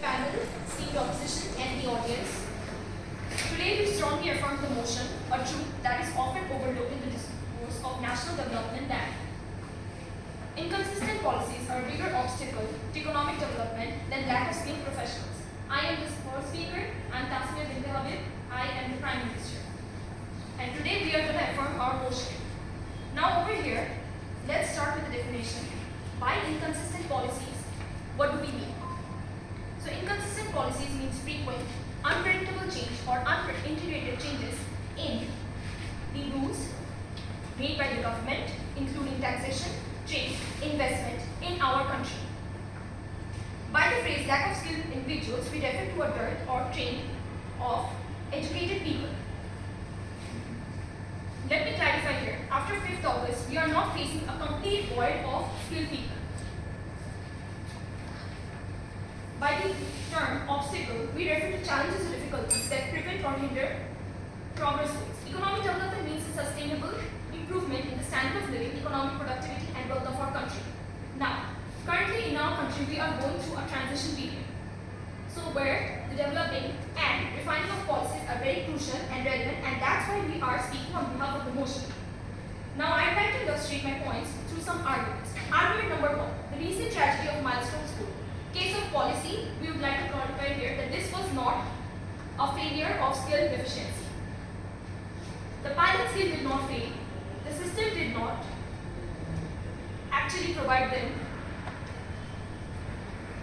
respected panel, esteemed opposition, and the audience. Today we strongly affirm the motion, a truth that is often overlooked in the discourse of national development, that inconsistent policies are a bigger obstacle to economic development than lack of skilled professionals. I am the first speaker. I am ACNABIN. I am the Prime Minister. And today we are going to affirm our motion. Now over here, let's start with the definition. By inconsistent policies, what do we mean? So inconsistent policies means frequent, unpredictable change or integrated changes in the rules made by the government, including taxation, trade, investment in our country. By the phrase lack of skilled individuals, we refer to a dearth or train of educated people. Let me clarify here. After 5th August, we are not facing a complete void of skilled people. By the term obstacle, we refer to challenges or difficulties that prevent or hinder progress goals. Economic development means a sustainable improvement in the standard of living, economic productivity, and wealth of our country. Now, currently in our country, we are going through a transition period. So where the developing and refining of policies are very crucial and relevant, and that's why we are speaking on behalf of the motion. Now I'd like to illustrate my points through some arguments. Argument number 1, the recent tragedy of Milestone School. Case of policy, we would like to clarify here that this was not a failure of skill deficiency. The pilot skill did not fail. The system did not actually provide them.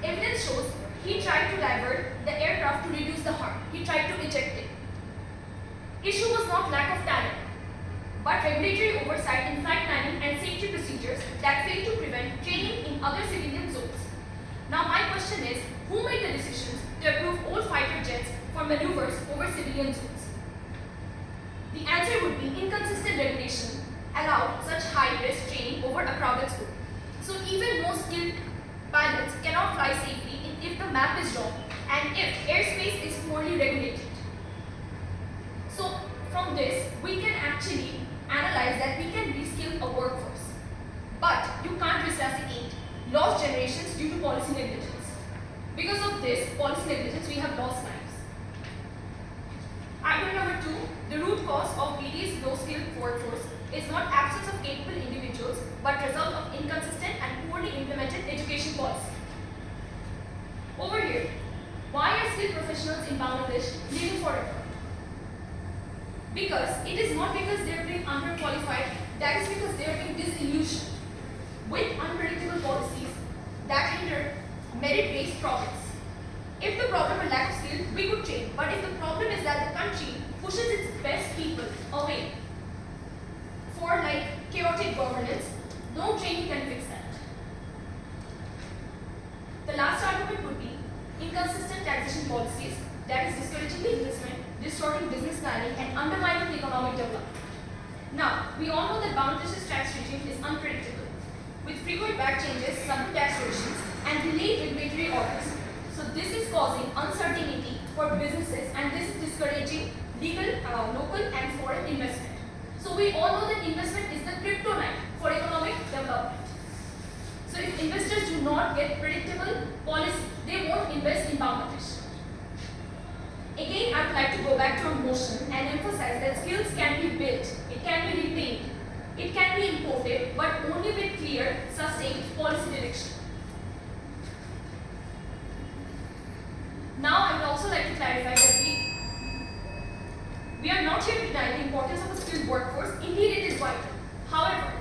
Evidence shows he tried to divert the aircraft to reduce the harm. He tried to eject it. Issue was not lack of talent, but regulatory oversight in flight planning and safety procedures that failed to prevent training in other civilian zones. Now my question is, who made the decisions to approve all fighter jets for maneuvers over civilian zones? The answer would be inconsistent regulation allowed such high-risk training over a crowded scope. So even most skilled pilots cannot fly safely if the map is wrong and if airspace is poorly regulated. So from this, we can actually analyze that we can reskill a workforce, but you can't resuscitate lost generations due to policy negligence. Because of this policy negligence, we have lost lives. Argument number 2, the root cause of BD's low-skilled workforce is not absence of capable individuals, but result of inconsistent and poorly implemented education policy. Over here, why are skilled professionals in Bangladesh leaving for abroad? Because it is not because they are being underqualified, that is because they are being disillusioned with unpredictable policies that hinder merit-based progress. If the problem is lack of skill, we could train. But if the problem is that the country pushes its best people away for chaotic governance, no training can fix that. The last argument would be inconsistent taxation policies that is discouraging the investment, distorting business planning, and undermining the economic development. Now, we all know that Bangladesh's tax regime is unpredictable, with frequent back changes, sudden tax revisions, and delayed regulatory orders. So this is causing uncertainty for businesses, and this is discouraging legal, local, and foreign investment. So we all know that investment is the kryptonite for economic development. So if investors do not get predictable policy, they won't invest in Bangladesh. Again, I would like to go back to our motion and emphasize that skills can be built, it can be retained, it can be imported, but only with clear, sustained policy direction. Now, I would also like to clarify that we are not here to deny the importance of a skilled workforce. Indeed, it is vital. However,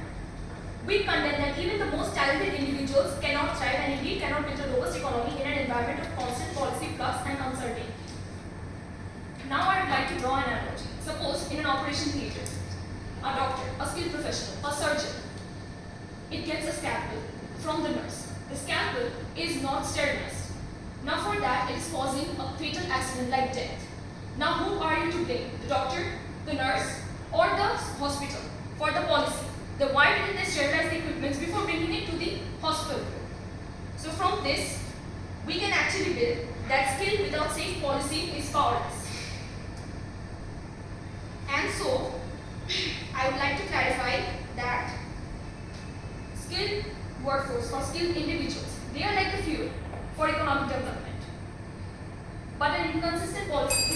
we condemn that even the most talented individuals cannot thrive and indeed cannot build a robust economy in an environment of constant policy flux and uncertainty. Now, I would like to draw an analogy. Suppose in an operation theatre, a doctor, a skilled professional, a surgeon, it gets a scalpel from the nurse. The scalpel is not sterilized. Now for that, it is causing a fatal accident like death. Now who are you to blame? The doctor, the nurse, or the hospital for the policy? Why didn't they sterilize the equipment before bringing it to the hospital? So from this, we can actually build that skill without safe policy is powerless. And so, I would like to clarify that skilled workforce or skilled individuals, they are like the fuel for economic development.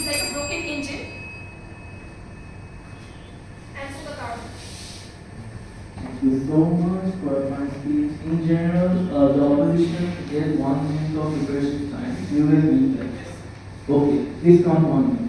He's like a broken engine. And so the carbon. Thank you so much for my speech. In general, the opposition is 1 minute of preparation time. You will meet that. Okay, please count 1 minute.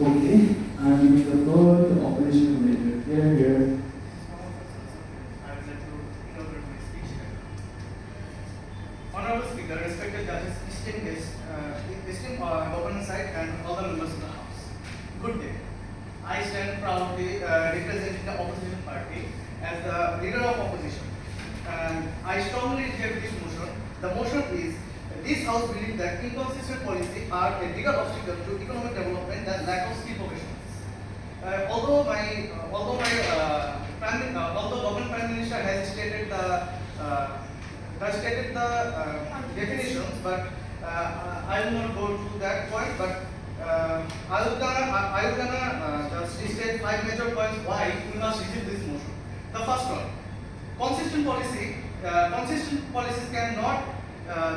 Okay, I'm giving the floor to opposition leader. Here. I would like to inaugurate my speech. Honorable Speaker, respected judges, esteemed government side and all the members of the House. Good day. I stand proudly representing the opposition party as the leader of opposition. And I strongly reject this motion. The motion is this House believes that inconsistent policy are a bigger obstacle to economic development than lack of skilled professionals. Although government Prime Minister has stated the definitions, but I will not go to that point. But I will gonna just state 5 major points why we must reject this motion. The first one, consistent policies cannot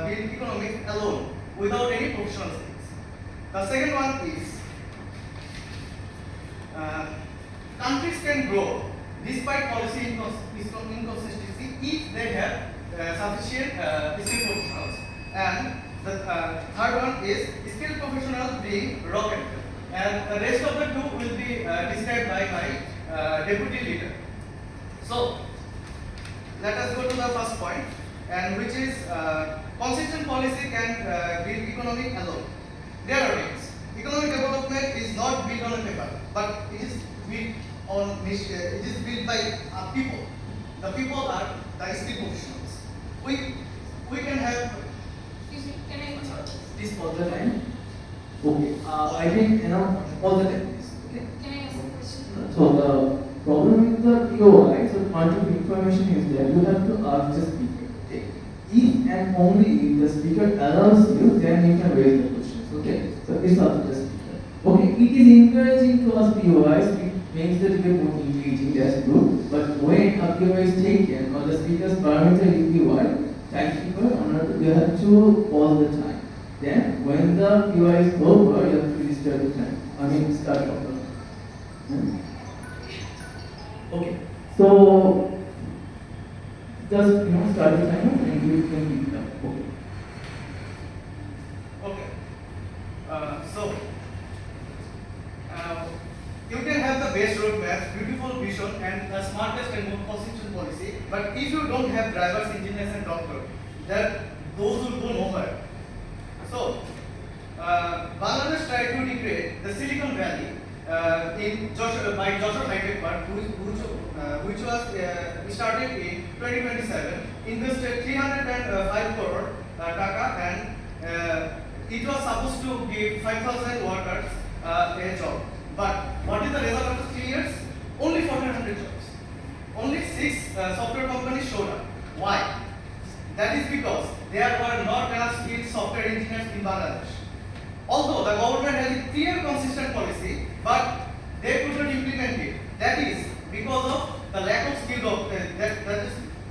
build economics alone without any professional skills. The second one is countries can grow despite policy inconsistency if they have sufficient skilled professionals. And the third one is skilled professionals being rocket. And the rest of the two will be described by my deputy leader. So let us go to the first point, and which is consistent policy can build economic alone. There are things. Economic development is not built on a paper, but it is built on it is built by people. The people are the skilled professionals. We can have. Excuse me, can I answer? Please pause the time. Okay, I think all the time. Okay. Can I ask a question? So the problem with the POI, so point of information is that you have to ask the speaker. Okay. If and only if the speaker allows you, then you can raise the questions. Okay. So it's up to the speaker. Okay. It is encouraging to ask POIs. It makes the debate more engaging. That's good. But when a POI is taken or the speaker's permitted POI, timekeeper, honorable, you have to pause the time. Then when the POI is over, you have to restart the time. Start from the. Okay, so just start the timer and you can keep it up. Okay. Okay. You can have the best roadmap, beautiful vision, and the smartest and most consistent policy. But if you don't have drivers, engineers, and doctors, then those will go nowhere. So, Bangladesh tried to recreate the Silicon Valley by Joshua High-Tech Park, which was started in 2027, invested 305 crore taka, and it was supposed to give 5,000 workers a job. But what is the result after 3 years? Only 1,400 jobs. Only 6 software companies showed up. Why? That is because there were not enough skilled software engineers in Bangladesh. Although the government has a clear, consistent policy, but they could not implement it. That is because of the lack of skill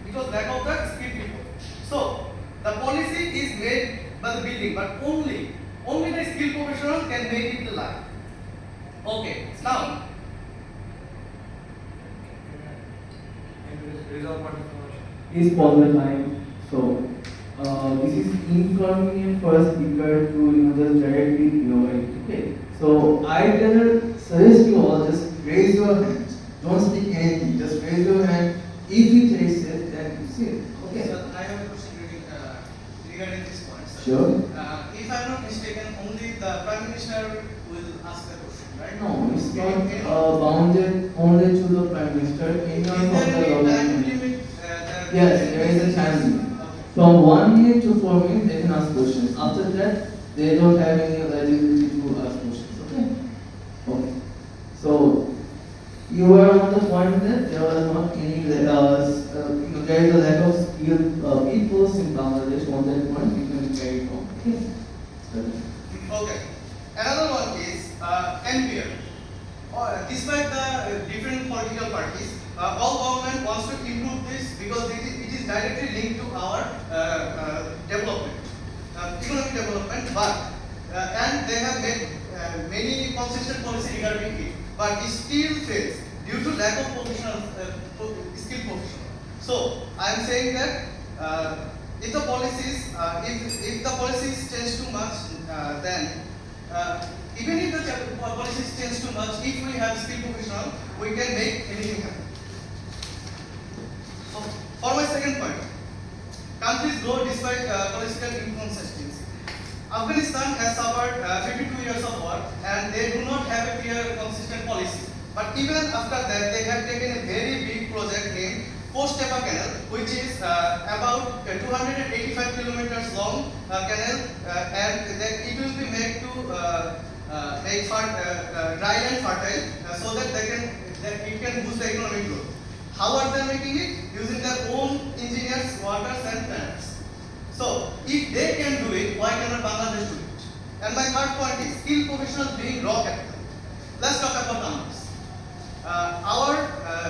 because lack of the skilled people. So the policy is made by the building, but only the skilled professional can make it alive. Okay, now. Please pause the time. So this is inconvenient for a speaker to just directly POI. Okay. So I suggest you all just raise your hands. Don't speak anything. Just raise your hand. If he takes it, then you see it. Okay. Sir, I have a question regarding this point. Sir. Sure. If I am not mistaken, only the Prime Minister will ask the question, right? No, it's Okay. not bounded only to the Prime Minister. Any Is of there the any time government. limit? Yes, there is a time limit. Okay. From 1 minute to 4 minutes, they can ask questions. After that, they don't have any eligibility to ask questions. Okay? Okay. So, you were on the point that there was not any, there is a lack of skilled people in Bangladesh. On that point, we can carry on. Okay? Okay. Another one is NPR. Despite the different political parties, all government wants to improve this because it is directly linked to our development, economic development. But and they have made many consistent policy regarding it, but it still fails due to lack of professional skilled professional. So I am saying that if the policies change too much, then even if the policies change too much, if we have skilled professional, we can make anything happen. So, for my second point, countries grow despite political inconsistency. Afghanistan has suffered 52 years of war, and they do not have a clear, consistent policy. But even after that, they have taken a very big project named Post-Tepa Canal, which is about 285 kilometers long canal, and that it will be made to make dry land fertile, so that it can boost the economic growth. How are they making it? Using their own engineers, workers, and planners. So, if they can do it, why cannot Bangladesh do it? And my third point is skilled professionals being raw capital. Let's talk about numbers. Our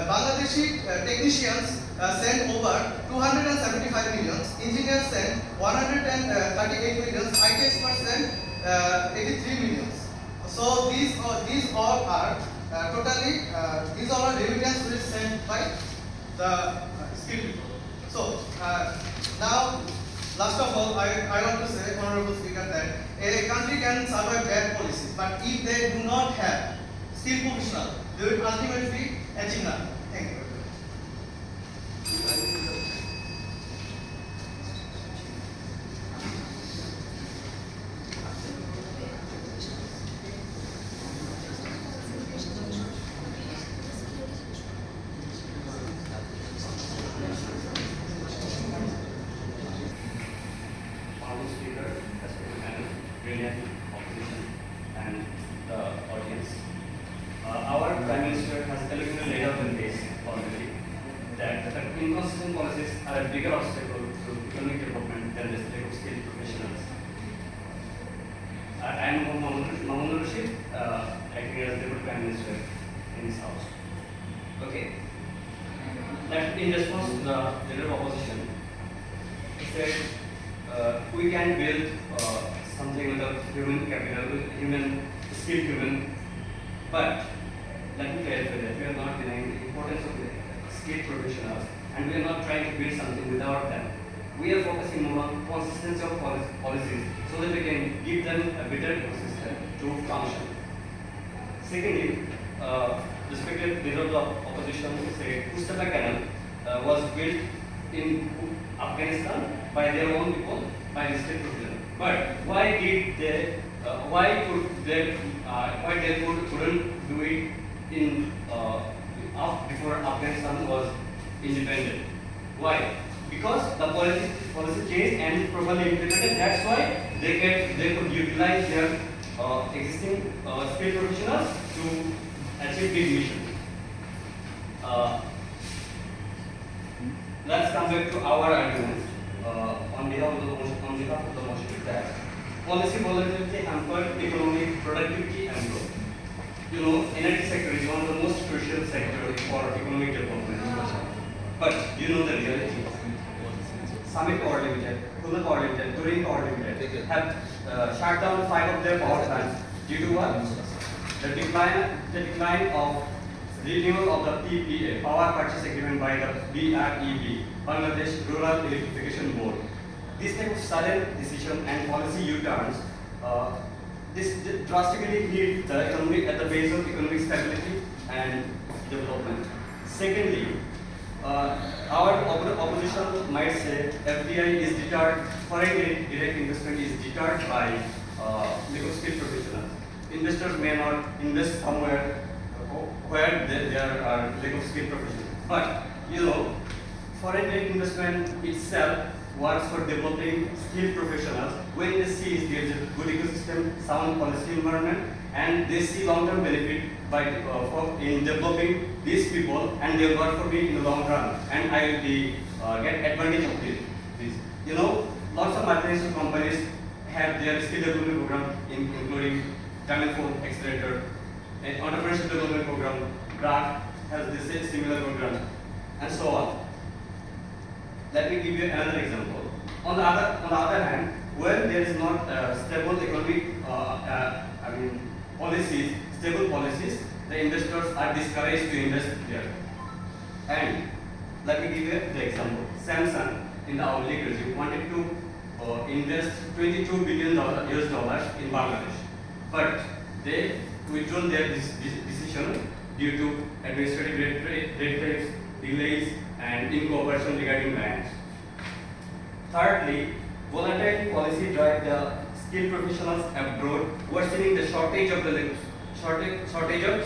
Bangladeshi technicians sent over 275 millions, engineers sent 138 millions, IT experts sent 83 millions. So these all are totally these all are remittance which sent by the skilled people. So now, last of all, I want to say, Honorable Speaker, that a country can survive bad policies, but if they do not have skilled professionals, they will ultimately achieve nothing. Thank you. Honorable Speaker, respected panel, brilliant opposition, and the audience. Our Prime Minister has eloquently laid out the case already that the inconsistent policies are a bigger obstacle to economic development than the lack of skilled professionals. I am Mahmoud Rashid, acting as Deputy Prime Minister in this House. Okay. That in response to the leader of opposition, he said we can build something with a human capital, skilled human, but let me clarify that we are not denying the importance of the skilled professionals, and we are not trying to build something without them. We are focusing more on consistency of policies so that we can give them a better ecosystem to function. Secondly, respected leader of the opposition said Post-Tepa Canal was built in Afghanistan by their own people, by the state professional. But why did they? Why they couldn't do it in before Afghanistan was independent? Why? Because the policy changed and properly implemented. That's why they could utilize their existing skilled professionals to achieve big mission. Let's come back to our arguments on behalf of the motion that policy volatility hampered economic productivity and growth. You know, energy sector is one of the most crucial sectors for economic development. But you know the reality. Summit Power Limited, Hula Power Limited, Turin Power Limited have shut down 5 of their power plants due to what? The decline of renewal of the PPA, Power Purchase Agreement by the DREB, Bangladesh Rural Electrification Board. This type of sudden decision and policy U-turns, this drastically hit the economy at the base of economic stability and development. Secondly, our opposition might say FDI is deterred, foreign direct investment is deterred by lack of skilled professionals. Investors may not invest somewhere where there are lack of skilled professionals. But you know, foreign direct investment itself works for developing skilled professionals when they see there is a good ecosystem, sound policy environment, and they see long-term benefit by in developing these people, and they work for me in the long run, and I will be get advantage of this. You know, lots of multinational companies have their skill development program, including Talent Phone Accelerator, and Entrepreneurship Development Program. GRAC has this similar program, and so on. Let me give you another example. On the other hand, when there is not stable economic, policies, stable policies, the investors are discouraged to invest there. And let me give you the example. Samsung in the Awli regime wanted to invest $22 billion in Bangladesh, but they withdrawn their decision due to administrative red tapes, delays, and in-cooperation regarding banks. Thirdly, volatile policy drive the skilled professionals abroad, worsening the shortage of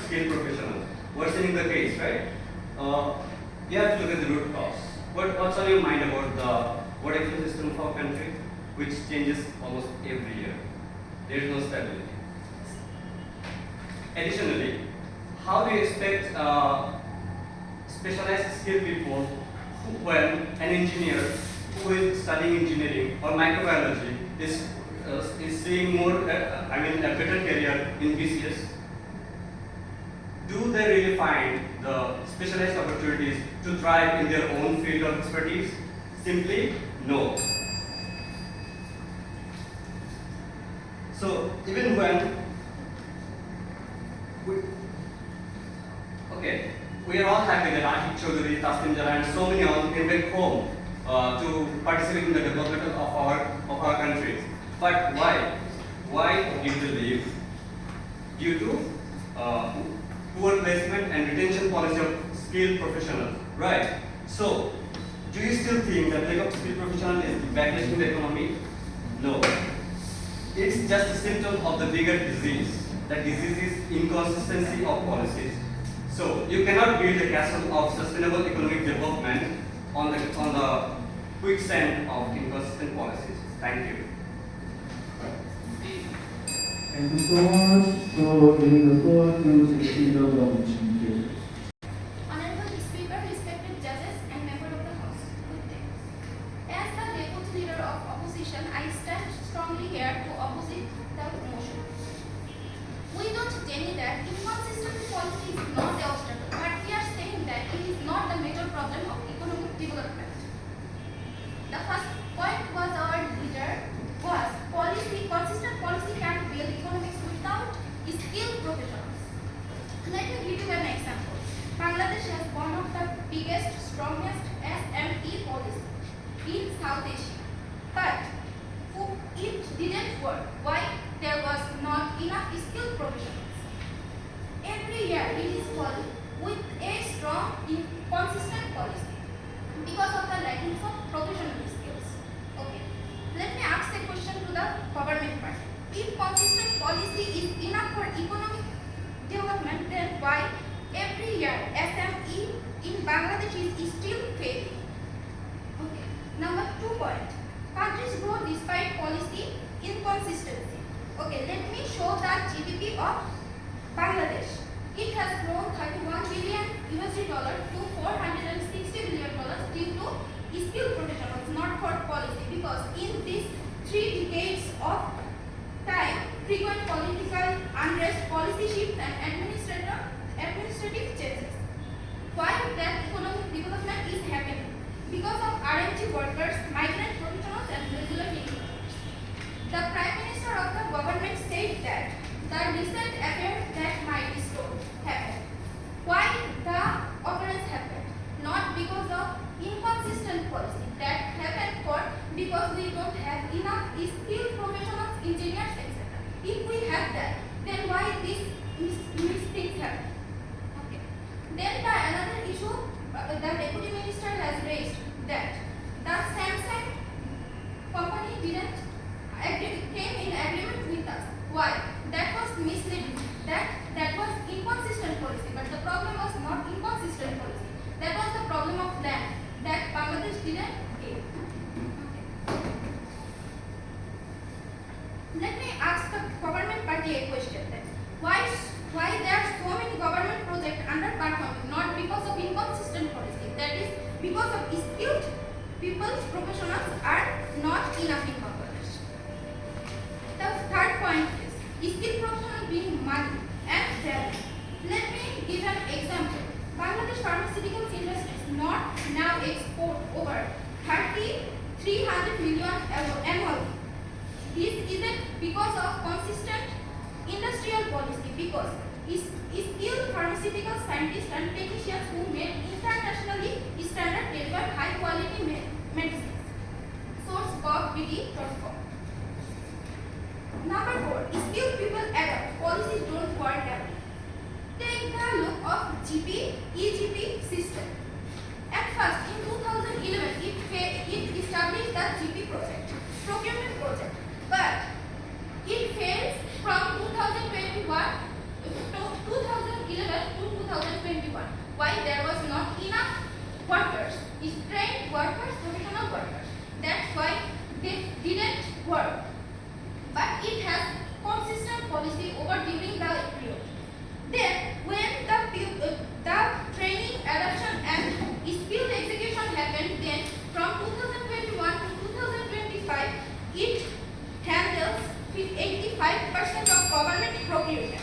skilled professionals. Worsening the case, right? You have to look at the root cause. What's on your mind about the work system of our country, which changes almost every year? There is no stability. Additionally, how do you expect specialized skilled people when an engineer who is studying engineering or microbiology is seeing more, a better career in BCS? Do they really find the specialized opportunities to thrive in their own field of expertise? Simply, no. So, even when we are all happy that Ashik Chaudhary, Taslim Jala, and so many others came back home to participate in the development of our countries. But why? Why did they leave? Due to poor placement and retention policy of skilled professionals, right? So, do you still think that lack of skilled professionals is backlashing the economy? No. It's just a symptom of the bigger disease. The disease is inconsistency of policies. So, you cannot build a castle of sustainable economic development on the quicksand of inconsistent policies. Thank you. Thank you so much. So, giving the floor to Secretary of the Opposition. Honorable Speaker, respected judges, and members of the House, good day. As the deputy leader of opposition, I stand strongly here to oppose the motion. We don't deny that inconsistent policy is not the obstacle, but we are saying that it is not the major problem of economic development. The first point was our leader was consistent policy can build economics without skilled professionals. Let me give you an example. Bangladesh has one of the biggest, strongest SME policy in South Asia, but it didn't work. Why? There was not enough skilled professionals. Every year it is followed with a strong, consistent policy because of the lacking of professional skills. Okay, let me ask a question to the government part. If consistent policy is enough for economic development, then why every year SME in Bangladesh is still failing? Okay, number 2 point. Countries grow despite policy inconsistency. Okay, let me show the GDP of Bangladesh. It has grown $31 billion to $460 billion due to skilled professionals, not for policy. Because in these 3 decades of time, frequent political unrest, policy shifts, and administrative changes. Why that economic development is happening? Because of RMG workers, migrant professionals, and regular immigrants. The Prime Minister of the government said that the recent affair that might restore happened. Why the occurrence happened? Not because of inconsistent policy. That happened because we don't have enough skilled professionals, engineers, etc. If we have that, then why these mistakes happen? Okay. Then the another issue the Deputy Minister has raised that the Samsung company came in agreement with the misleading. That was inconsistent policy, but the problem was not inconsistent policy. That was the problem of land that Bangladesh didn't get. Let me ask the government party a question then. Why there are so many government projects underperforming? Not because of inconsistent policy. That is because of skilled people, professionals are not enough in Bangladesh. The third point is skilled professionals bring money and value. Let me give an example. Bangladesh pharmaceuticals industries not now export over 300 million annually. This isn't because of consistent industrial policy, because skilled pharmaceutical scientists and technicians who make internationally standard deliver high quality medicines. Source gov.bd.com. Number 4. Skilled people adapt. Policies don't work out. Take the look of EGP system. At first, in 2011, it established the GP project, procurement project, but it fails from 2011 to 2021. Why? There was not enough workers, trained workers, professional workers. That's why they didn't work. But it has consistent policy over during the period. Then, when the training, adoption, and skilled execution happened, then from 2021 to 2025, it handles 85% of government procurement.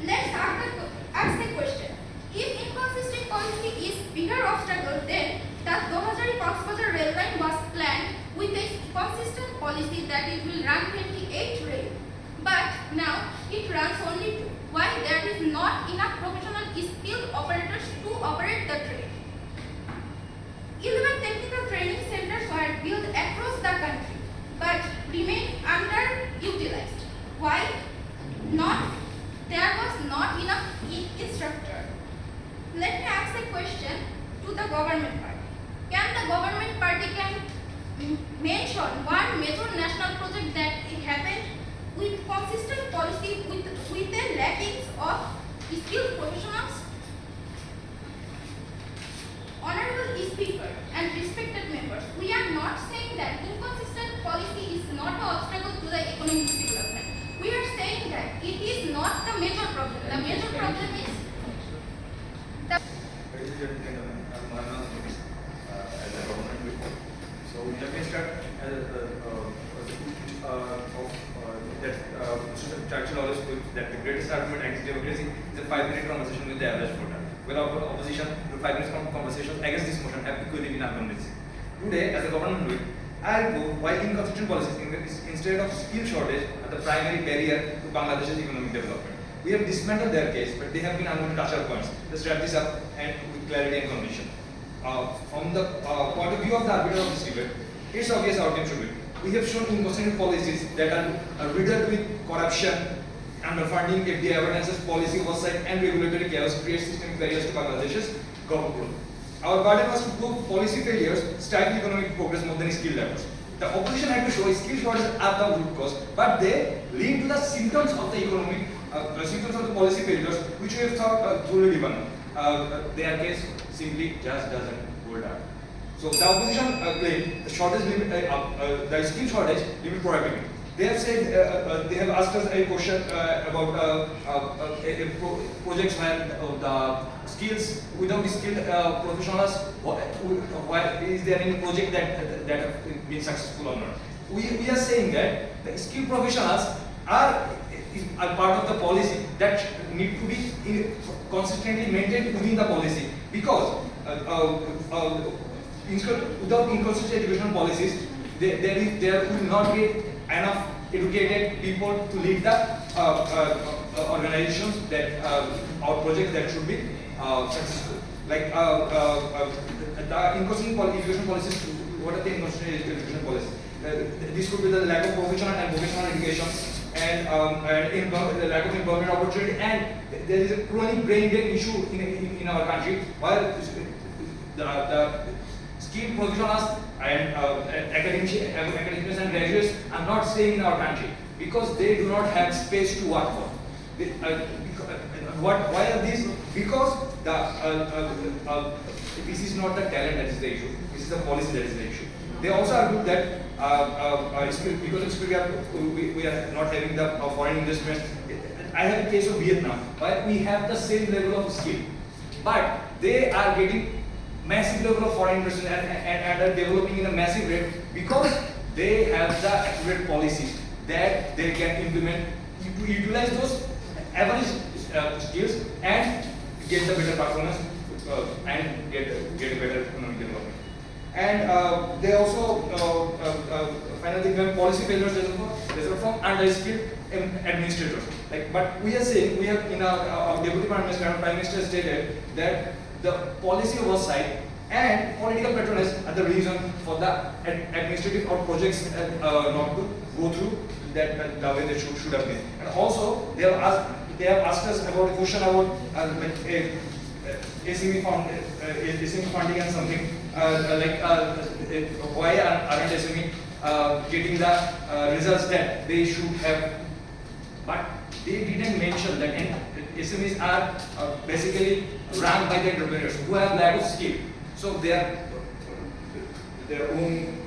Let's ask the question. If inconsistent policy is bigger obstacle, then the Dohazari-Coxbazar rail line was planned with a consistent policy that it will run 28 rail. But now it runs only 2. Why? There is not enough professional skilled operators to operate the train. 11 technical training centers were built across the country but remain underutilized. Why? There was not enough instructor. Let me ask a question to the government party. Can the government party mention one major national project that it happened with consistent policy with a lackings of skilled professionals? Honorable Speaker and respected members, we are not saying that inconsistent policy is not an obstacle to the economic development. We are saying that it is not the major problem. The major problem is Ladies and gentlemen, I'm Marna as a government whip. So let me start that Churchill always puts that the greatest argument against democracy is a 5-minute conversation with the average voter. Without opposition, the 5 minutes conversations against this motion have equally been unconvincing. Today, as a government whip, I'll go why inconsistent policies instead of skill shortage are the primary barrier to Bangladesh's economic development. We have dismantled their case, but they have been unable to touch our points. Let's wrap this up and with clarity and conviction. From the point of view of the arbiter of this debate, it's obvious our team should win. We have shown inconsistent policies that are riddled with corruption, underfunding, FDI evidences, policy oversight, and regulatory chaos create systemic barriers to Bangladesh's growth. Our burden was to prove policy failures stifle economic progress more than skill levels. The opposition had to show skill shortages are the root cause, but they link to the symptoms of the economic, symptoms of the policy failures, which we have thought truly given. Their case simply just doesn't hold up. So the opposition claimed the shortage limit, the skill shortage limit productivity. They have said they have asked us a question about projects where the skills without skilled professionals. Why is there any project that have been successful or not? We are saying that the skilled professionals are part of the policy that need to be consistently maintained within the policy, because without inconsistent education policies, there will not be enough educated people to lead the organizations that our projects that should be successful. Like the inconsistent education policies. What are the inconsistent education policies? This could be the lack of professional and vocational education, and the lack of employment opportunity, and there is a chronic brain drain issue in our country, while the skilled professionals and academics and graduates are not staying in our country. because they do not have space to work for. Why are these? Because this is not the talent that is the issue. This is the policy that is the issue. They also argue that because of skill gap, we are not having the foreign investment. I have a case of Vietnam, where we have the same level of skill, but they are getting massive level of foreign investment and are developing in a massive rate because they have the accurate policies that they can implement to utilize those average skills and get the better performance and get a better economic development. And they also finally when policy failures result from under-skilled administrators. But we are saying, we have in our Deputy Prime Minister stated that the policy oversight and political patronage are the reason for the administrative or projects not to go through the way they should have been. And also they have asked us about a question about ACNABIN funding and something why aren't ACNABIN getting the results that they should have. But they didn't mention that SMEs are basically run by the entrepreneurs who have lack of skill. So their own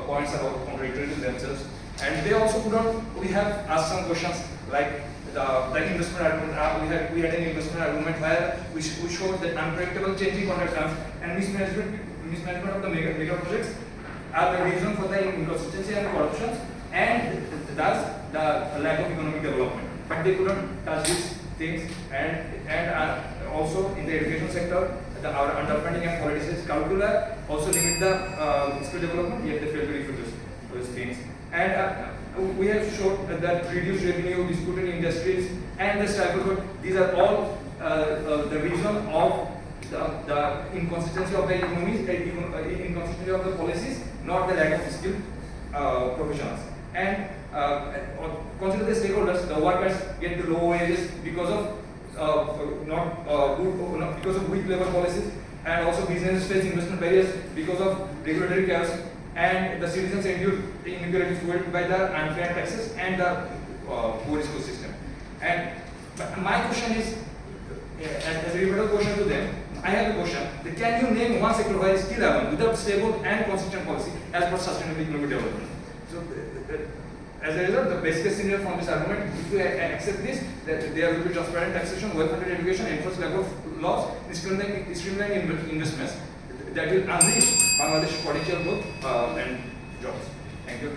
points are contradictory to themselves. And they also put on, we have asked some questions like the investment argument. We had an investment argument where we showed that unpredictable changing contract terms and mismanagement of the mega projects are the reason for the inconsistency and corruption and thus the lack of economic development. But they couldn't touch these things and also in the education sector, our underfunding and policies curricula also limit the skill development, yet they fail to refute those things. And we have shown that reduced revenue, disputed industries, and the stifle code, these are all the reason of the inconsistency of the economies, inconsistency of the policies, not the lack of skilled professionals. And consider the stakeholders, the workers get the low wages because of because of weak labor policies, and also businesses face investment barriers because of regulatory chaos, and the citizens endure inequalities fueled by the unfair taxes and the poor school system. And my question is, as a rebuttal question to them, I have a question: can you name one sector where skill level without stable and consistent policy as per sustainable economic development? So, as a result, the basic scenario from this argument, if you accept this, that there will be transparent taxation, well-funded education, enforced labor laws, streamlined investments that will unleash Bangladesh's potential growth and jobs. Thank you.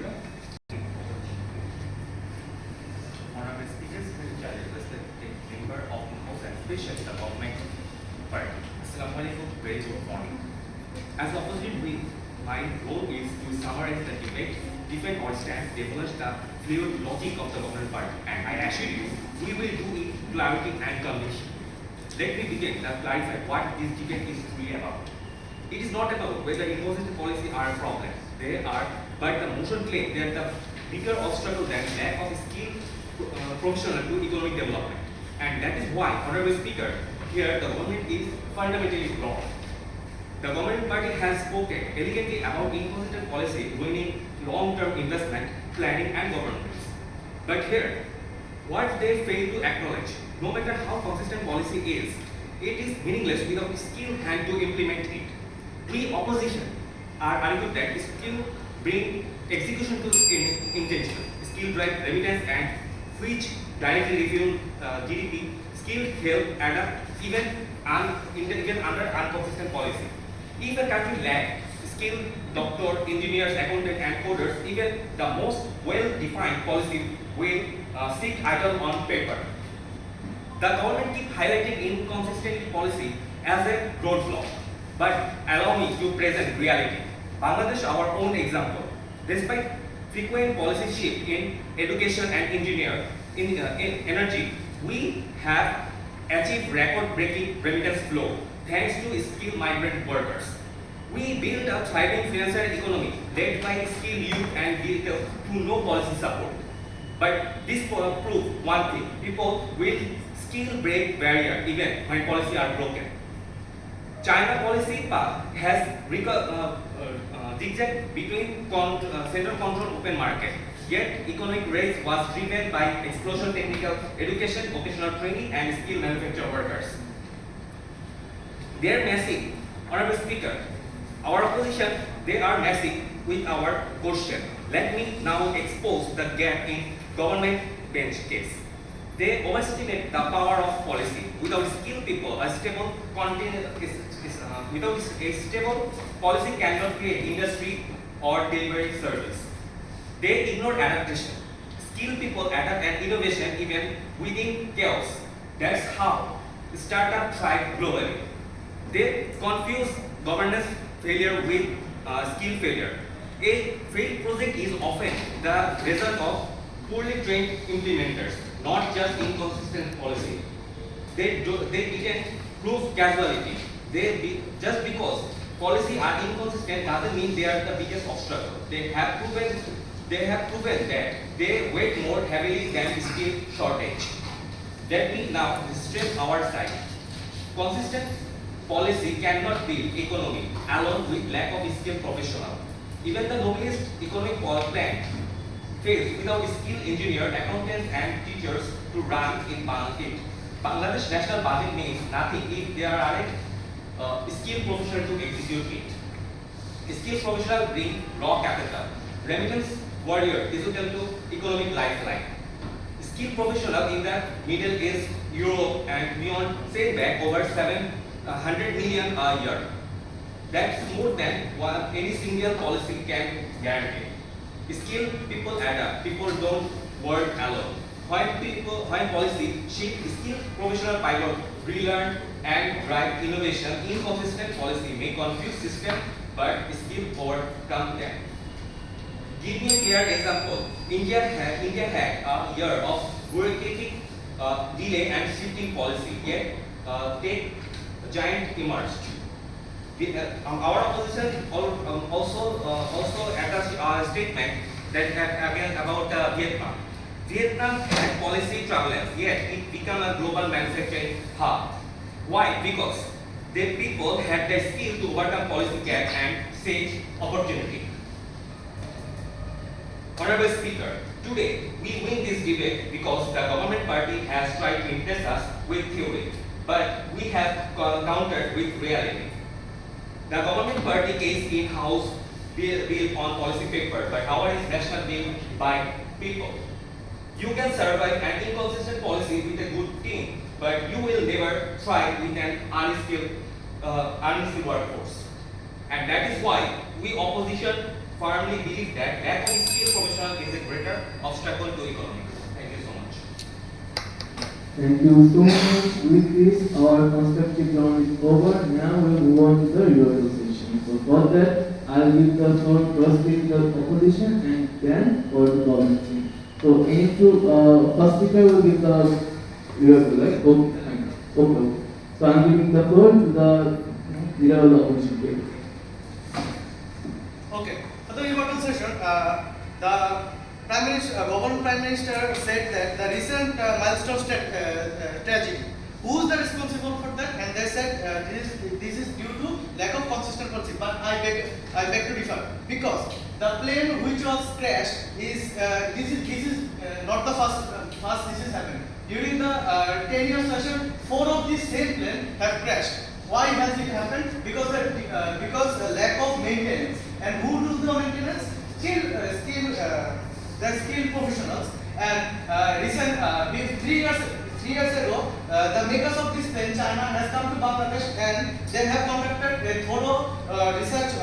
Honorable speakers, respected member of the House and especially the government party. Assalamualaikum, very good morning. As opposite with my role is to summarize the debate, defend our stand, demolish the fluid logic of the government party, and I assure you, we will do it clarity and conviction. Let me begin to clarify what this debate is really about. It is not about whether inconsistent policy are a problem. They are, but the motion claim that the bigger obstacle than lack of skilled professional to economic development. And that is why, Honorable Speaker, here the government is fundamentally wrong. The government party has spoken elegantly about inconsistent policy ruining long-term investment, planning and governance. But here, what they fail to acknowledge, no matter how consistent policy is, it is meaningless without skilled hand to implement it. We opposition are argued that skill bring execution to intention, skill drive remittance and which directly refuel GDP, skill help and even under inconsistent policy. If a country lacks skilled doctor, engineers, accountants and coders, even the most well-defined policy will sit idle on paper. The government keeps highlighting inconsistent policy as a roadblock. But allow me to present reality. Bangladesh, our own example. Despite frequent policy shift in education and energy, we have achieved record-breaking remittance flow thanks to skilled migrant workers. We build a thriving financial economy led by skilled youth and digital through no policy support. But this proves one thing: people will still break barrier even when policies are broken. China policy path has zigzagged between central control open market, Yet economic rise was driven by explosion technical education, vocational training and skill manufacture workers. They are messy. Honorable Speaker, our opposition, they are messy with our question. Let me now expose the gap in government bench case. They overestimate the power of policy. Without skilled people, a stable without a stable policy cannot create industry or delivery service. They ignore adaptation. Skilled people adapt and innovation even within chaos. That's how startup thrive globally. They confuse governance failure with skill failure. A failed project is often the result of poorly trained implementers, not just inconsistent policy. They become proof casualty. Just because policy are inconsistent doesn't mean they are the biggest obstacle. They have proven that they weigh more heavily than skill shortage. Let me now stress our side. Consistent policy cannot build economy alone with lack of skilled professional. Even the noblest economic plan fails without skilled engineers, accountants, and teachers to run in Bangladesh national budget means nothing if there aren't skilled professionals to execute it. Skilled professionals bring raw capital. Remittance warrior is equal to economic lifeline. Skilled professionals in the Middle East, Europe, and beyond save back over 700 million a year. That's more than what any single policy can guarantee. Skilled people adapt. People don't work alone. When policy shift skilled professional pilot relearn and drive innovation, inconsistent policy may confuse system, but skill overcome them. Give me a clear example. India had a year of bureaucratic delay and shifting policy, yet tech giant emerged. Our opposition also attached a statement that again about Vietnam. Vietnam had policy turbulence, yet it became a global manufacturing hub. Why? Because the people had the skill to overcome policy gap and seize opportunity. Honorable Speaker, today we win this debate because the government party has tried to impress us with theory, but we have countered with reality. The government party case in-house bill on policy paper, but our is national bill by people. You can survive an inconsistent policy with a good team, but you will never thrive with an unskilled workforce. And that is why we opposition firmly believe that lack of skilled professional is a greater obstacle to economy. Thank you so much. Thank you so much. With this, our constructive round is over. Now we'll move on to the rebuttal session. So for that, I'll give the floor first to the opposition and then for the government team. So any two first speaker will give the rebuttal, right? Okay. So I'm giving the floor to the leader of the opposition team. Okay. For the rebuttal session, the Government Prime Minister said that the recent milestone tragedy, who is the responsible for that? And they said this is due to lack of consistent policy. But I beg to differ, because the plane which was crashed is this is not the first this is happened. During the 10-year session, 4 of these same planes have crashed. Why has it happened? Because the lack of maintenance. And who does the maintenance? The skilled professionals. And recent 3 years ago, the makers of this plane, China, has come to Bangladesh and they have conducted a thorough research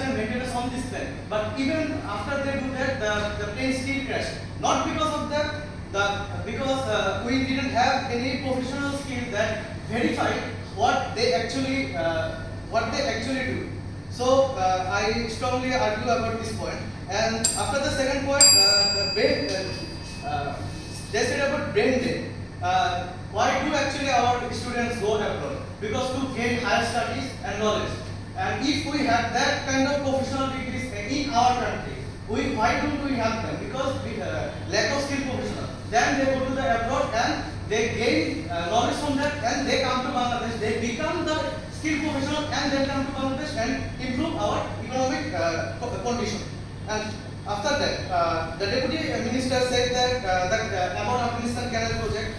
and maintenance on this plane. But even after they do that, the plane still crashed. Not because of that, because we didn't have any professional skill that verified what they actually do. So I strongly argue about this point. And after the second point, they said about brain drain. Why do actually our students go abroad? Because to gain higher studies and knowledge. And if we have that kind of professional degrees in our country, why don't we have them? Because we lack of skilled professionals. Then they go to the abroad and they gain knowledge from that, and they come to Bangladesh. They become the skilled professional and then come to Bangladesh and improve our economic condition. And After that, the deputy minister said that about Afghanistan Canal project,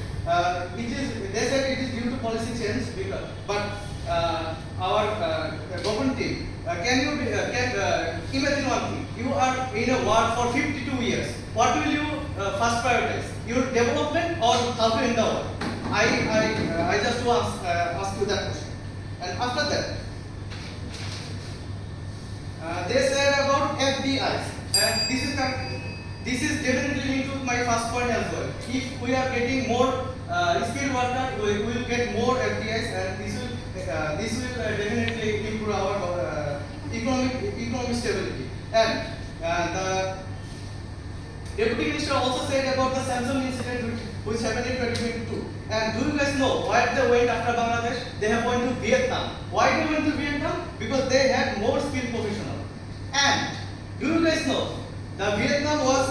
they said it is due to policy change, but our government team, can you imagine one thing? You are in a war for 52 years. What will you first prioritize? Your development or how to end the war? I just want to ask you that question. And after that, they said about FDIs, and this is definitely linked to my first point as well. If we are getting more skilled worker, we will get more FDIs, and this will definitely improve our economic stability. And the deputy minister also said about the Samsung incident which happened in 2022. And do you guys know why they went after Bangladesh? They have went to Vietnam. Why they went to Vietnam? Because they had more skilled professionals. And do you guys know the Vietnam was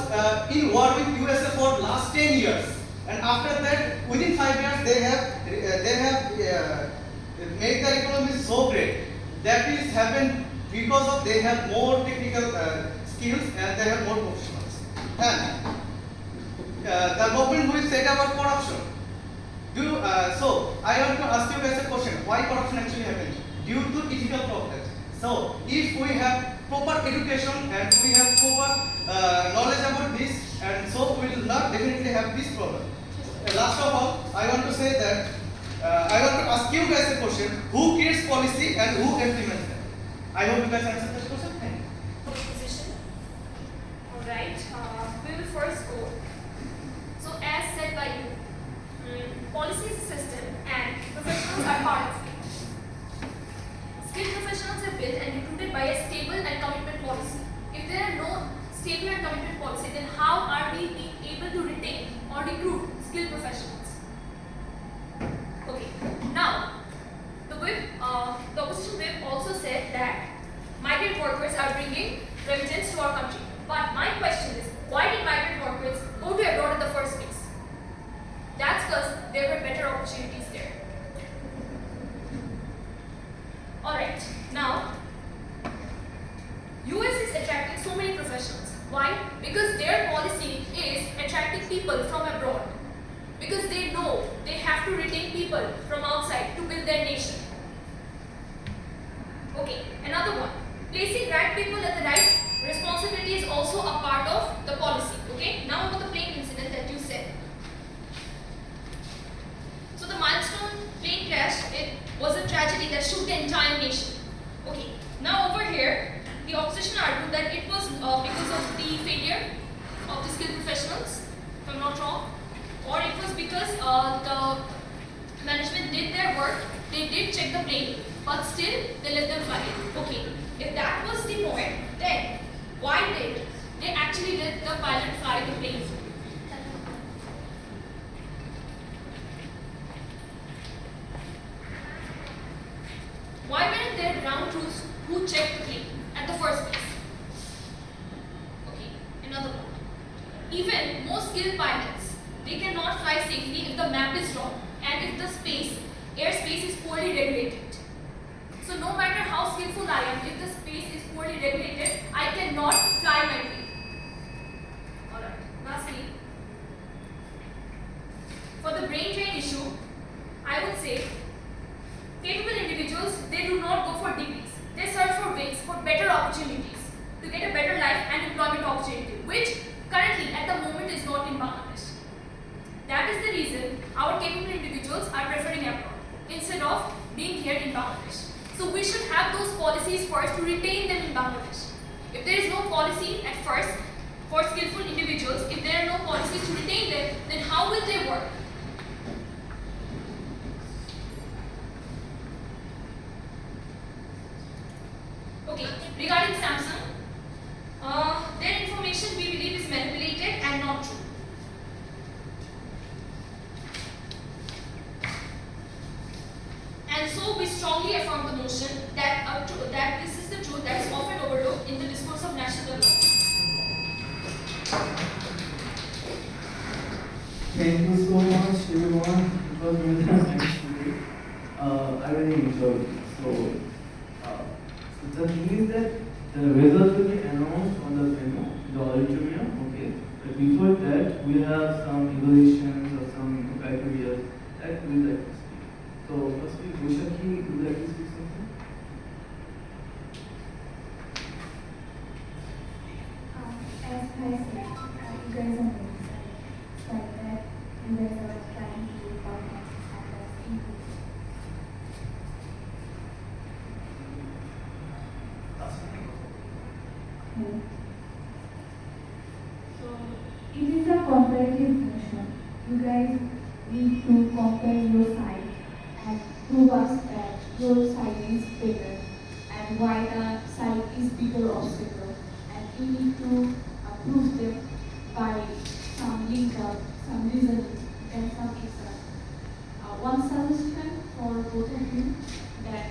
in war with USA for last 10 years, and after that, within 5 years, they have made the economy so great. That is happened because of they have more technical skills and they have more professionals. And the government will set about corruption. So I want to ask you guys a question: why corruption actually happened? Due to ethical problems. So if we have proper education and we have proper knowledge about this, and so we will not definitely have this problem. Last of all, I want to say that I want to ask you guys a question: who creates policy and who implements them? I hope you guys answer this question. Thank you. Position. Alright, we will first go. So as said by you, policy is a system and professionals are part of it. Skilled professionals are built and recruited by a stable and commitment policy. If there are no stable and commitment policy, then how are we being able to retain or recruit skilled professionals? Okay, now the opposition whip also said that migrant workers are bringing remittance to our country. But my question is, why did migrant workers go to abroad in the first place? That's because there were better opportunities there. Alright, now US is attracting so many professionals. Why? Because their policy is attracting people from abroad. Because they know they have to retain people from outside to build their nation. Okay, another one. Placing right people at the right responsibility is also a part of the policy. Okay, now about the plane incident that you said. So the milestone plane crash, it was a tragedy that shook the entire nation. Okay, now over here, the opposition argued that it was because of the failure of the skilled professionals, if I'm not wrong, or it was because the management did their work, they did check the plane, but still they let them fly. Okay, if that was the point, then why did they actually let the pilot fly the plane? Why weren't there ground crews who checked the plane at the first place? Okay, another one. Even most skilled pilots, they cannot fly safely if the map is wrong and if the airspace is poorly regulated. So no matter how skillful I am, if the space is poorly regulated, I cannot fly my plane. Alright, lastly, for the brain drain issue, I would say capable individuals, they do not go for degrees. They search for ways, for better opportunities, to get a better life and employment opportunity, which currently at the moment is not in Bangladesh. That is the reason our capable individuals are preferring abroad instead of being here in Bangladesh. So we should have those policies first to retain them in Bangladesh. If there is no policy at first for skillful individuals, if there are no policies to retain them, then how will they work? Okay, regarding Samsung, their information we believe is manipulated and not true. And so we strongly affirm the motion that this is the truth that is often overlooked in the discourse of national development. Thank you so much, everyone. It was really nice today. I really enjoyed it. So the thing is that the results will be announced on the before that, we have some evaluations or some criteria that we would like to speak. So, firstly, Boshaki, would you like to speak something? As I said, you guys are very like that. You guys are trying to do progress and that's improve. Okay. So it is a comparative motion. You guys need to compare your side and prove us that your side is better and why the side is bigger obstacle. And you need to prove them by some link up, some reasoning, and some example. One suggestion for both of you that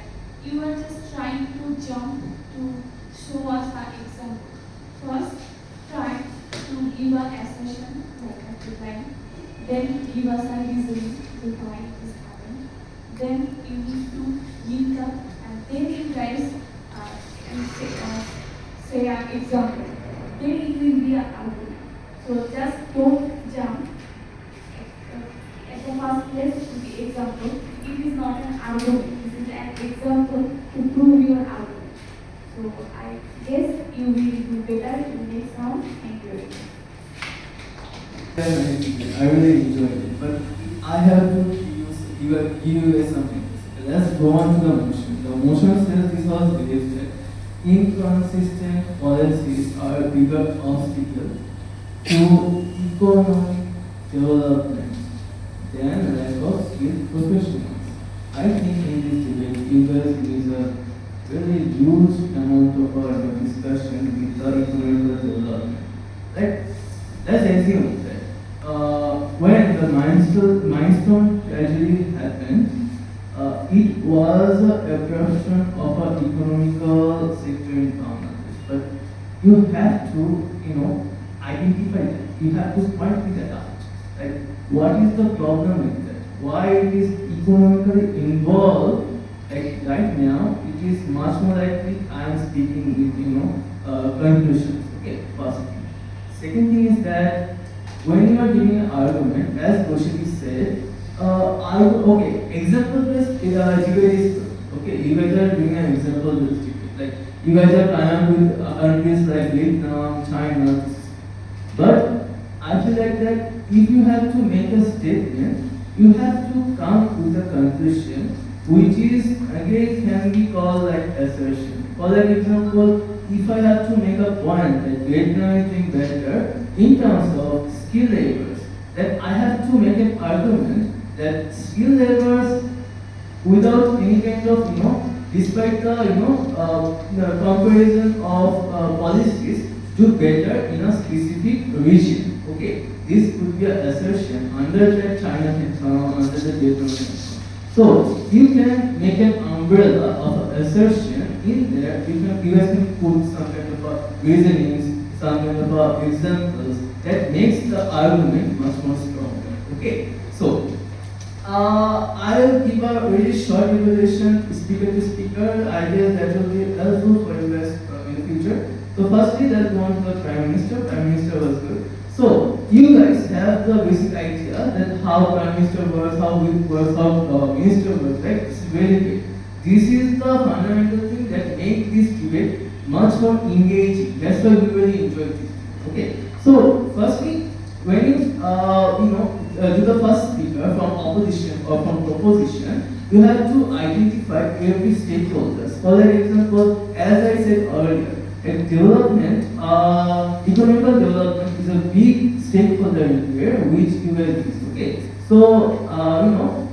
you are just trying to jump to show us an example. First, try to give an assertion like a headline, then give us a reason to why it is happening. Then you need to link up, and then you guys can say an example. Then it will be an argument. So just don't jump at the first place to the example. It is not an argument. This is an example to prove your argument. So I guess you will do better in the next round. Thank you. I really enjoyed it, but I have to give you something. Let's go on to the motion. The motion says this was believed that inconsistent policies are a bigger obstacle to economic development than lack of skilled professionals. I think in this debate, you guys use a really huge amount of discussion with the economic development. Let's assume that when the milestone tragedy happened, it was a corruption of an economical sector in Bangladesh. But you have to, identify that. You have to point that out. Like, what is the problem with that? Why it is economically involved? Like right now, it is much more likely I am speaking with conclusions. Okay, first thing. Second thing is that when you are giving an argument, as Boshaki said, example based debate is good. Okay, you guys are doing an example based debate. Like you guys are coming up with countries like Vietnam, China. But I feel like that if you have to make a statement, you have to come with a conclusion, which is again can be called like assertion. For like example, if I have to make a point that Vietnam is doing better in terms of skilled laborers, then I have to make an argument that skilled laborers without any kind of, despite the comparison of policies, do better in a specific region. Okay, this could be an assertion under the China phenomenon, under the Vietnam phenomenon. So you can make an umbrella of an assertion in there. You guys can put some kind of a reasonings, some kind of a examples that makes the argument much more stronger. Okay, so I'll give a very short evaluation, speaker to speaker. I guess that will be helpful for you guys in the future. So firstly, let's go on to the Prime Minister. Prime Minister was good. So you guys have the basic idea that how Prime Minister works, how whip works, how Minister works, right? It's very good. This is the fundamental thing that makes this debate much more engaging. That's why we really enjoy this. Okay. So firstly, when you to the first speaker from opposition or from proposition, you have to identify every stakeholders. For example, as I said earlier, development, economical development is a big stakeholder in here, which you guys use. Okay, so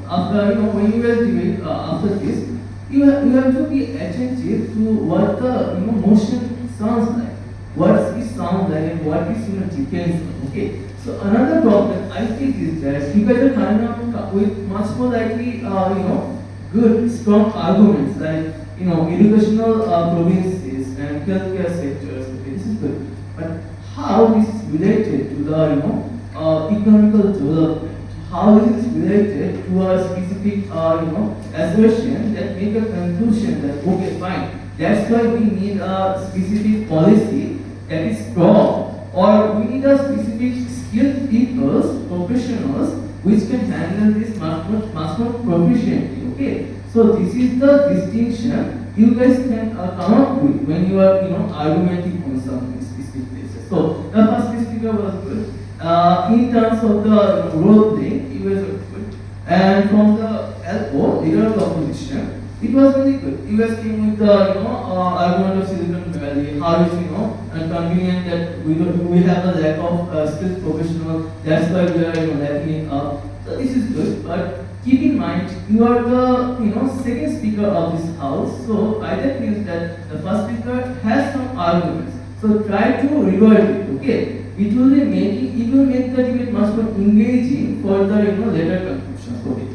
after when you guys debate after this, you have to be attentive to what the motion sounds like, what it sounds like, and what is depends on. Okay, so another problem I think is that you guys are coming up with much more likely good strong arguments like educational provinces and healthcare sectors. Okay, this is good, but how this is related to the economical development? How this is related to a specific assertion that make a conclusion that okay fine, that's why we need a specific policy that is strong or we need a specific skilled people, professionals, which can handle this much more proficiently. Okay, so this is the distinction you guys can come up with when you are argumenting on some specific places. So the first speaker was good. In terms of the role playing, he was good, and from the LO, leader of the opposition, it was really good. You guys came with the argument of Silicon Valley, how it's and convenient that we have a lack of skilled professional. That's why we are lacking it up. So this is good, but keep in mind you are the second speaker of this house. So that means that the first speaker has some arguments. So try to revert it. Okay, it will make the debate much more engaging for the later conclusions. Okay,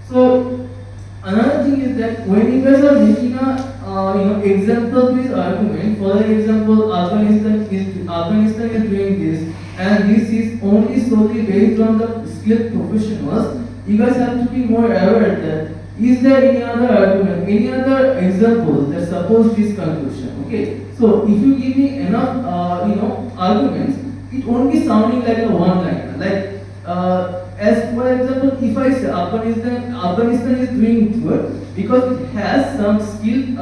so. Another thing is that when you guys are making a example-based argument, for example, Afghanistan is doing this, and this is only solely based on the skilled professionals. You guys have to be more aware that is there any other argument, any other examples that support this conclusion? Okay, so if you give me enough arguments, it won't be sounding like a one-liner. Like as for example, if I say Afghanistan is doing good because it has some skilled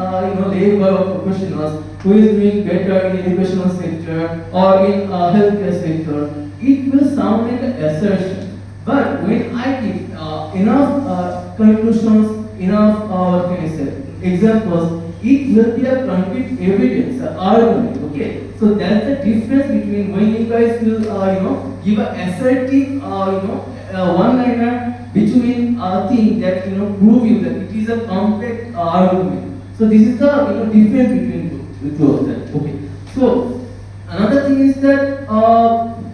labor or professionals who is doing better in educational sector or in healthcare sector, it will sound like an assertion. But when I give enough conclusions, enough what can I say, examples, it will be a concrete evidence, an argument. Okay, so that's the difference between when you guys will give an assertive one-liner between a thing that prove you that it is a complex argument. So this is the difference between the two of them. Okay, so another thing is that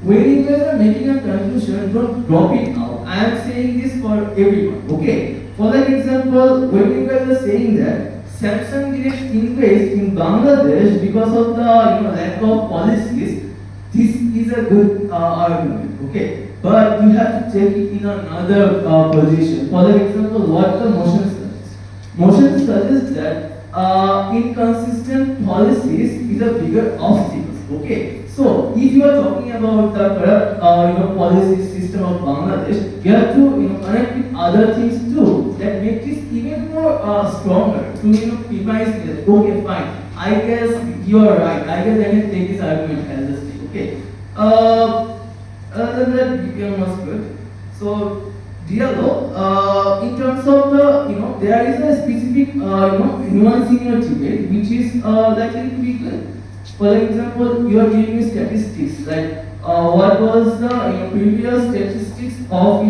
when you guys are making a conclusion, don't drop it out. I am saying this for everyone. Okay, for example, when you guys are saying that Samsung didn't invest in Bangladesh because of the lack of policies, this is a good argument. Okay, but you have to take it in another position. For example, what the motion suggests. Motion suggests that inconsistent policies is a bigger obstacle. Okay, so if you are talking about the corrupt policy system of Bangladesh, you have to connect with other things too that make this even more stronger to premise that okay fine, I guess you are right. I guess I can take this argument as a state. Okay. Other than that, BPM was good. So DLO, in terms of the there is a specific nuance in your debate which is likely to be good. For example, you are giving me statistics like what was the previous statistics of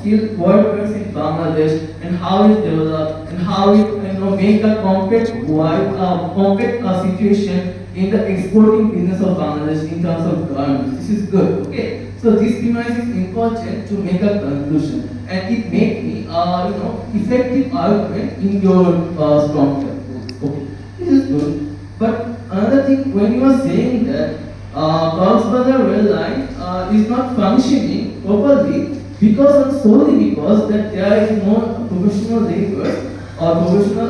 skilled workers in Bangladesh and how it developed and how it make a complex situation in the exporting business of Bangladesh in terms of garments. This is good. Okay, so this premise is important to make a conclusion and it make me effective argument in your strong terms. Okay, this is good. But another thing, when you are saying that Coxbazar rail line is not functioning properly solely because that there is no professional labor or professional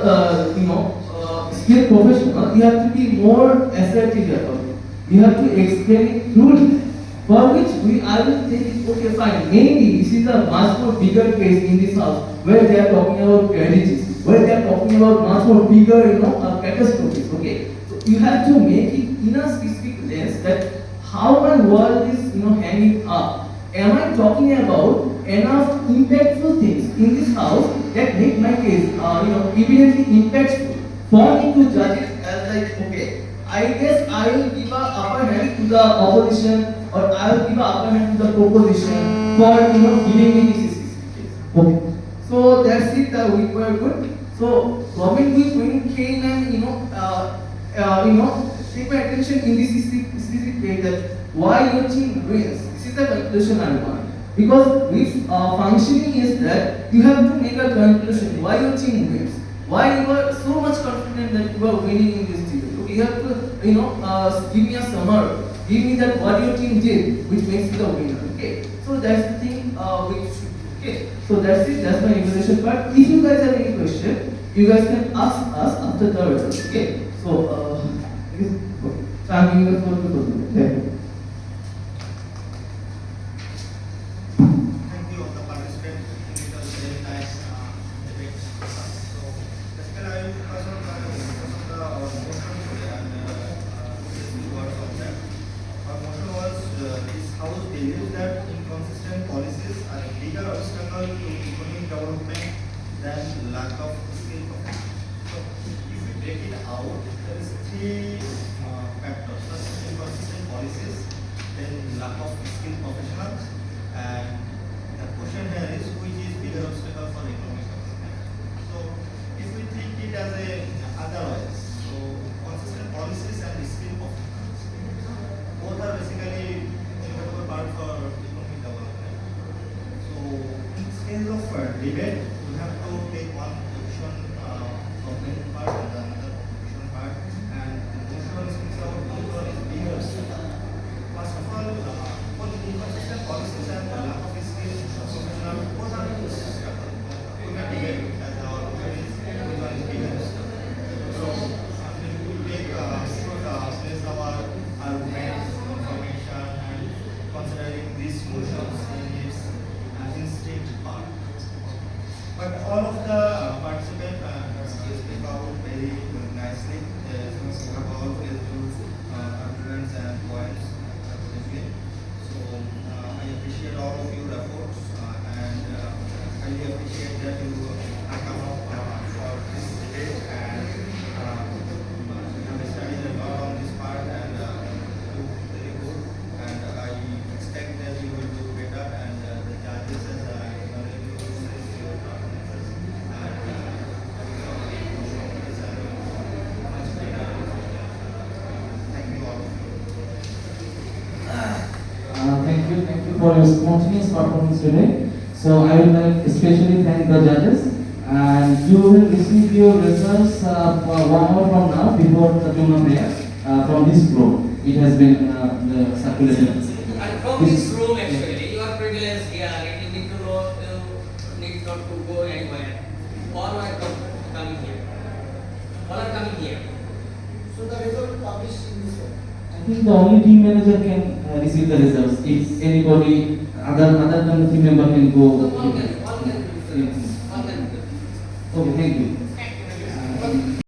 skilled professional, you have to be more assertive about it. You have to explain it truly. For which I will take it, okay fine, maybe this is a much more bigger case in this house where they are talking about tragedies, where they are talking about much more bigger catastrophes. Okay, so you have to make it in a specific lens that how my world is hanging up. Am I talking about enough impactful things in this house that make my case evidently impactful for me to judge it as like okay, I guess I will give a upper hand to the opposition or I will give a upper hand to the proposition for giving me this specific. Okay, so that's it. We were good. So Robin Will came and take my attention in this specific way that why your team wins. This is the conclusion I want. Because with functioning is that you have to make a conclusion why your team wins. Why you are so much confident that you are winning in this debate. Okay, you have to give me a summary. Give me that what your team did, which makes you the winner. Okay, so that's the thing we should do. Okay, so that's it. That's my introduction part. If you guys have any question, you guys can ask us after the results. Okay, so I'm giving the floor to Kodu. Thank you. bigger obstacle to economic development than lack of skill professionals. So if we break it out, there is three factors. First, inconsistent policies, then lack of skilled professionals, and the question here is which is bigger obstacle for economic development. So if we think it as a otherwise, so consistent policies and skilled professionals, both are basically inevitable part for economic development. So in scale of debate, we have to take one option government part and another option part, and the motion speaks about which one is bigger. First of all, both inconsistent policies and the lack of skills professional, both are obstacle. We can debate as our option is which one is bigger. So we take place our arguments, information, and considering these motions in its instinct part. But all of the participants speak out very nicely. They have all arguments and points. So I appreciate all of your efforts and I really appreciate that you come up for this debate and have studied a lot on this part and do very good. And I expect that you will do better and the judges as your performances and much better. Thank you all of you. Thank you for your spontaneous performance today. So I would like especially thank the judges, and you will receive your results 1 hour from now before the Juma prayer from this floor. It has been circulated. And from this room actually, you are privileged here. You need to know, you need not to go anywhere. All are coming here. All are coming here. So the result published in this way. I think the only team manager can receive the results. If anybody other than the team member can go. So all can do. Yes. All can do. Okay, thank you.